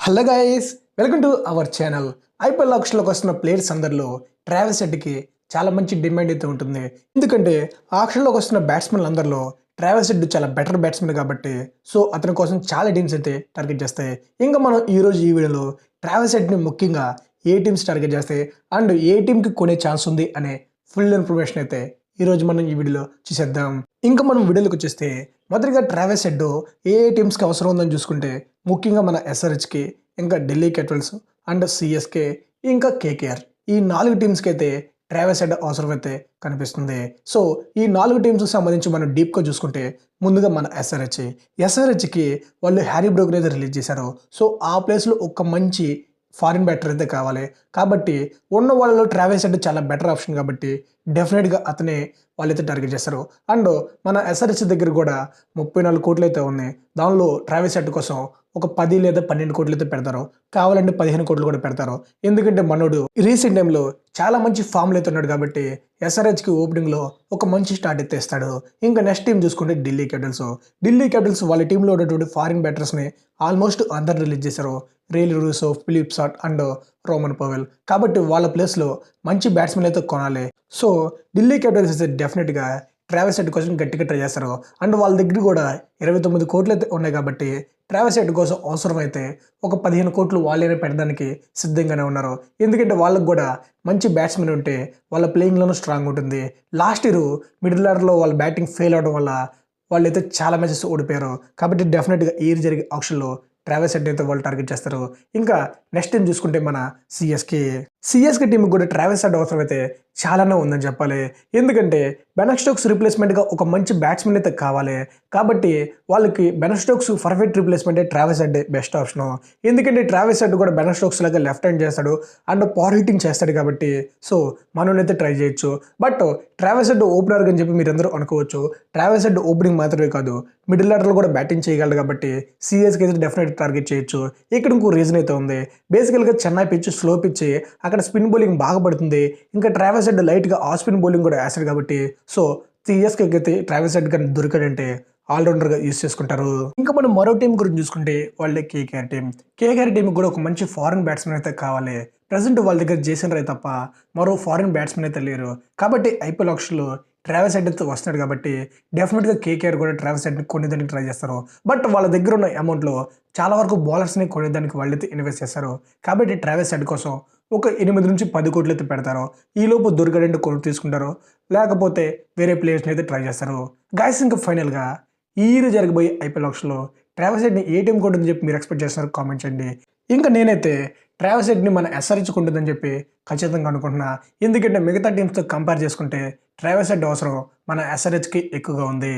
Hello guys, welcome to our channel. IPL ఆక్షన్లోకి వస్తున్న players అందరిలో ట్రావిస్ హెడ్కి చాలా మంచి డిమాండ్ అయితే ఉంటుంది. ఎందుకంటే ఆక్షన్లోకి వస్తున్న బ్యాట్స్మెన్ అందరిలో ట్రావిస్ హెడ్ చాలా బెటర్ బ్యాట్స్మెన్ కాబట్టి సో అతని కోసం చాలా టీమ్స్ అయితే టార్గెట్ చేస్తాయి. ఇంకా మనం ఈరోజు ఈ వీడియోలో ట్రావిస్ హెడ్ని ముఖ్యంగా ఏ టీమ్స్ టార్గెట్ చేస్తాయి అండ్ ఏ టీంకి కొనే ఛాన్స్ ఉంది అనే ఫుల్ ఇన్ఫర్మేషన్ అయితే ఈరోజు మనం ఈ వీడియోలో చూసేద్దాం. ఇంకా మనం వీడియోలోకి వచ్చేస్తే మొదటిగా ట్రావిస్ హెడ్ ఏ టీమ్స్కి అవసరం ఉందని చూసుకుంటే ముఖ్యంగా మన ఎస్ఆర్హెచ్కి, ఇంకా ఢిల్లీ క్యాపిటల్స్ అండ్ సిఎస్కే, ఇంకా కేకేఆర్, ఈ 4 టీమ్స్కి అయితే ట్రావిస్ హెడ్ అవసరం అయితే కనిపిస్తుంది. సో ఈ 4 టీమ్స్కి సంబంధించి మనం డీప్గా చూసుకుంటే ముందుగా మన ఎస్ఆర్హెచ్కి వాళ్ళు హ్యారీ బ్రూక్ని అయితే రిలీజ్ చేశారు. సో ఆ ప్లేస్లో ఒక మంచి ఫారిన్ బ్యాటర్ అయితే కావాలి కాబట్టి ఉన్న వాళ్ళలో ట్రావిస్ హెడ్ చాలా బెటర్ ఆప్షన్ కాబట్టి డెఫినెట్గా అతనే వాళ్ళైతే టార్గెట్ చేస్తారు. అండ్ మన ఎస్ఆర్హెచ్ దగ్గర కూడా 34 కోట్లు అయితే ఉన్నాయి. దానిలో ట్రావిస్ హెడ్ కోసం ఒక 10 లేదా 12 కోట్లు అయితే పెడతారు, కావాలంటే 15 కోట్లు కూడా పెడతారు. ఎందుకంటే మనోడు రీసెంట్ టైంలో చాలా మంచి ఫామ్లో అయితే ఉన్నాడు కాబట్టి ఎస్ఆర్హెచ్కి ఓపెనింగ్లో ఒక మంచి స్టార్ట్ అయితే ఇస్తాడు. ఇంకా నెక్స్ట్ టీం చూసుకుంటే ఢిల్లీ క్యాపిటల్స్ వాళ్ళ టీంలో ఉన్నటువంటి ఫారిన్ బ్యాటర్స్ని ఆల్మోస్ట్ అందరు రిలీజ్ చేశారు. Rilee Rossouw, Philip Salt and Rovman Powell. కాబట్టి వాళ్ళ ప్లేస్లో మంచి బ్యాట్స్మెన్ అయితే కొనాలి. సో ఢిల్లీ క్యాపిటల్స్ అయితే డెఫినెట్గా ట్రావిస్ హెడ్ కోసం గట్టిగా ట్రై చేస్తారు. అండ్ వాళ్ళ దగ్గర కూడా 29 కోట్లు అయితే ఉన్నాయి కాబట్టి ట్రావిస్ హెడ్ కోసం అవసరమైతే ఒక 15 కోట్లు వాళ్ళైనా పెట్టడానికి సిద్ధంగానే ఉన్నారు. ఎందుకంటే వాళ్ళకు కూడా మంచి బ్యాట్స్మెన్ ఉంటే వాళ్ళ ప్లేయింగ్లోనూ స్ట్రాంగ్ ఉంటుంది. లాస్ట్ ఇయర్ మిడిల్ ఆర్డర్లో వాళ్ళ బ్యాటింగ్ ఫెయిల్ అవడం వల్ల వాళ్ళైతే చాలా మ్యాచెస్ ఓడిపోయారు. కాబట్టి డెఫినెట్గా ఈ ఇయర్ జరిగే ఆక్షన్లో ట్రావిస్ హెడ్ అయితే వాళ్ళు టార్గెట్ చేస్తారు. ఇంకా నెక్స్ట్ టైం చూసుకుంటే మన సిఎస్కే టీంకి కూడా ట్రావిస్ హెడ్ అవసరం అయితే చాలానే ఉందని చెప్పాలి. ఎందుకంటే బెన్ స్టోక్స్ రీప్లేస్మెంట్గా ఒక మంచి బ్యాట్స్మెన్ అయితే కావాలి. కాబట్టి వాళ్ళకి Ben Stokes perfect replacement Travis head best option. ఎందుకంటే ట్రావిస్ హెడ్ కూడా బెన్ స్టోక్స్ లాగా లెఫ్ట్ హ్యాండ్ చేస్తాడు అండ్ పవర్ హిట్టింగ్ చేస్తాడు కాబట్టి సో మనోనైతే ట్రై చేయొచ్చు. బట్ ట్రావిస్ హెడ్ ఓపెనర్ అని చెప్పి మీరు అందరూ అనుకోవచ్చు. ట్రావిస్ హెడ్ ఓపెనింగ్ మాత్రమే కాదు, మిడిల్ ఆర్డర్లో కూడా బ్యాటింగ్ చేయగలడు కాబట్టి సిఎస్కే అయితే డెఫినెట్ టార్గెట్ చేయొచ్చు. ఇక్కడ ఇంకో రీజన్ అయితే ఉంది. బేసికల్గా చెన్నై పిచ్ స్లో పిచ్, అక్కడ స్పిన్ బౌలింగ్ బాగా పడుతుంది. ఇంకా ట్రావిస్ హెడ్ లైట్గా ఆఫ్ స్పిన్ బౌలింగ్ కూడా వేస్తాడు కాబట్టి సో సిఎస్కేకి అయితే ట్రావిస్ హెడ్ కానీ దొరికాడంటే ఆల్రౌండర్గా యూస్ చేసుకుంటారు. ఇంకా మనం మరో టీం గురించి చూసుకుంటే వాళ్ళే కేకేఆర్ టీం కూడా ఒక మంచి ఫారిన్ బ్యాట్స్మెన్ అయితే కావాలి. ప్రజెంట్ వాళ్ళ దగ్గర జేసన్ రాయ్ తప్ప మరో ఫారిన్ బ్యాట్స్మెన్ అయితే లేరు. కాబట్టి ఐపీఎల్ ఆక్షన్లో ట్రావిస్ హెడ్ అయితే వస్తున్నాడు కాబట్టి డెఫినెట్గా కేకేఆర్ కూడా ట్రావిస్ హెడ్ని కొనేదానికి ట్రై చేస్తారు. బట్ వాళ్ళ దగ్గర ఉన్న అమౌంట్లో చాలా వరకు బౌలర్స్ని కొనేదానికి వాళ్ళైతే ఇన్వెస్ట్ చేస్తారు. కాబట్టి ట్రావిస్ హెడ్ కోసం ఒక 8 నుంచి 10 కోట్లు అయితే పెడతారు. ఈలోపు దొరికడంటే కొను తీసుకుంటారు, లేకపోతే వేరే ప్లేయర్స్ని అయితే ట్రై చేస్తారు. గాయస్ ఇంకా ఫైనల్గా ఈ ఇయర్ జరగబోయే ఐపీఎల్ ఆక్షన్లో ట్రావిస్ హెడ్ని ఏ టీం కొంటుందని చెప్పి మీరు ఎక్స్పెక్ట్ చేస్తున్నారు కామెంట్ చేయండి. ఇంకా నేనైతే ట్రావిస్ హెడ్ని మన ఎస్ఆర్హెచ్ కొంటుందని చెప్పి ఖచ్చితంగా అనుకుంటున్నా. ఎందుకంటే మిగతా టీమ్స్తో కంపేర్ చేసుకుంటే ట్రావిస్ హెడ్ అవసరం మన ఎస్ఆర్హెచ్కి ఎక్కువగా ఉంది.